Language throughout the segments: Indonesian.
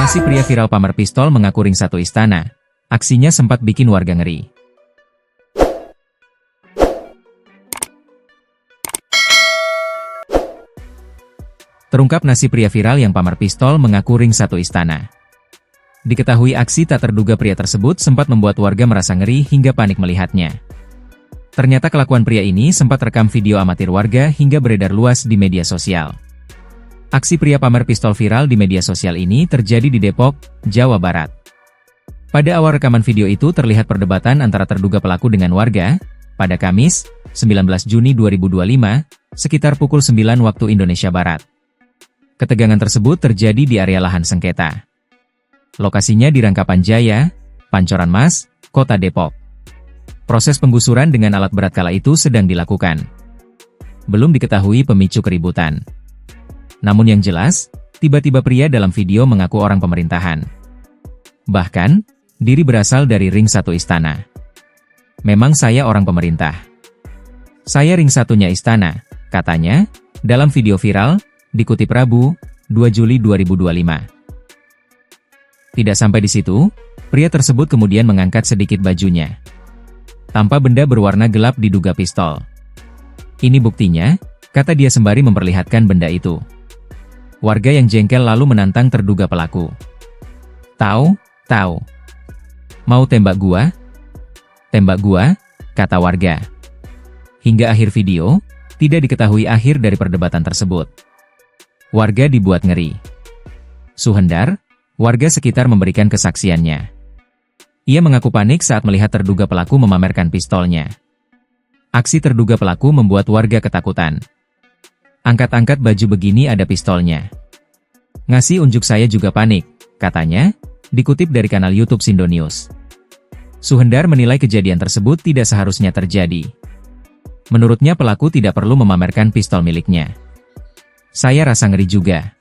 Nasi pria viral pamer pistol mengaku ring satu istana. Aksinya sempat bikin warga ngeri. Terungkap nasi pria viral yang pamer pistol mengaku ring satu istana. Diketahui aksi tak terduga pria tersebut sempat membuat warga merasa ngeri hingga panik melihatnya. Ternyata kelakuan pria ini sempat rekam video amatir warga hingga beredar luas di media sosial. Aksi pria pamer pistol viral di media sosial ini terjadi di Depok, Jawa Barat. Pada awal rekaman video itu terlihat perdebatan antara terduga pelaku dengan warga, pada Kamis, 19 Juni 2025, sekitar pukul 9 waktu Indonesia Barat. Ketegangan tersebut terjadi di area lahan sengketa. Lokasinya di Rangkapan Jaya, Pancoran Mas, Kota Depok. Proses penggusuran dengan alat berat kala itu sedang dilakukan. Belum diketahui pemicu keributan. Namun yang jelas, tiba-tiba pria dalam video mengaku orang pemerintahan. Bahkan, diri berasal dari ring satu istana. Memang saya orang pemerintah. Saya ring satunya istana, katanya, dalam video viral, dikutip Rabu, 2 Juli 2025. Tidak sampai di situ, pria tersebut kemudian mengangkat sedikit bajunya. Tanpa benda berwarna gelap diduga pistol. Ini buktinya, kata dia sembari memperlihatkan benda itu. Warga yang jengkel lalu menantang terduga pelaku. Tahu? Mau tembak gua? Tembak gua, kata warga. Hingga akhir video, tidak diketahui akhir dari perdebatan tersebut. Warga dibuat ngeri. Suhendar, warga sekitar memberikan kesaksiannya. Ia mengaku panik saat melihat terduga pelaku memamerkan pistolnya. Aksi terduga pelaku membuat warga ketakutan. Angkat-angkat baju begini ada pistolnya. Ngasih unjuk saya juga panik, katanya, dikutip dari kanal YouTube Sindo News. Suhendar menilai kejadian tersebut tidak seharusnya terjadi. Menurutnya pelaku tidak perlu memamerkan pistol miliknya. Saya rasa ngeri juga.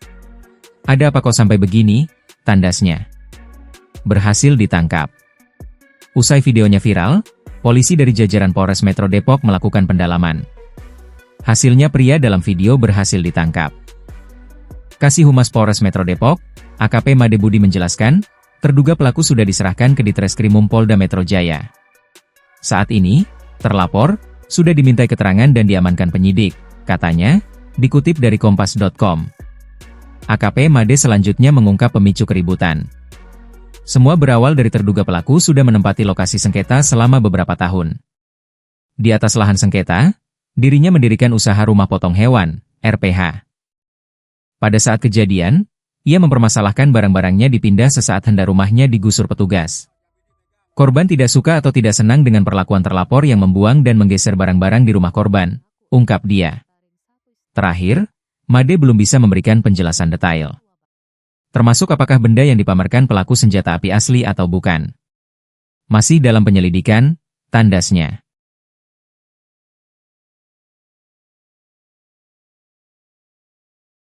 Ada apa kok sampai begini? Tandasnya. Berhasil ditangkap. Usai videonya viral, polisi dari jajaran Polres Metro Depok melakukan pendalaman. Hasilnya pria dalam video berhasil ditangkap. Kasih Humas Polres Metro Depok, AKP Made Budi menjelaskan, terduga pelaku sudah diserahkan ke Ditreskrimum Polda Metro Jaya. Saat ini, terlapor, sudah dimintai keterangan dan diamankan penyidik, katanya, dikutip dari Kompas.com. AKP Made selanjutnya mengungkap pemicu keributan. Semua berawal dari terduga pelaku sudah menempati lokasi sengketa selama beberapa tahun. Di atas lahan sengketa, dirinya mendirikan usaha rumah potong hewan, RPH. Pada saat kejadian, ia mempermasalahkan barang-barangnya dipindah sesaat hendak rumahnya digusur petugas. Korban tidak suka atau tidak senang dengan perlakuan terlapor yang membuang dan menggeser barang-barang di rumah korban, ungkap dia. Terakhir, Made belum bisa memberikan penjelasan detail. Termasuk apakah benda yang dipamerkan pelaku senjata api asli atau bukan. Masih dalam penyelidikan, tandasnya.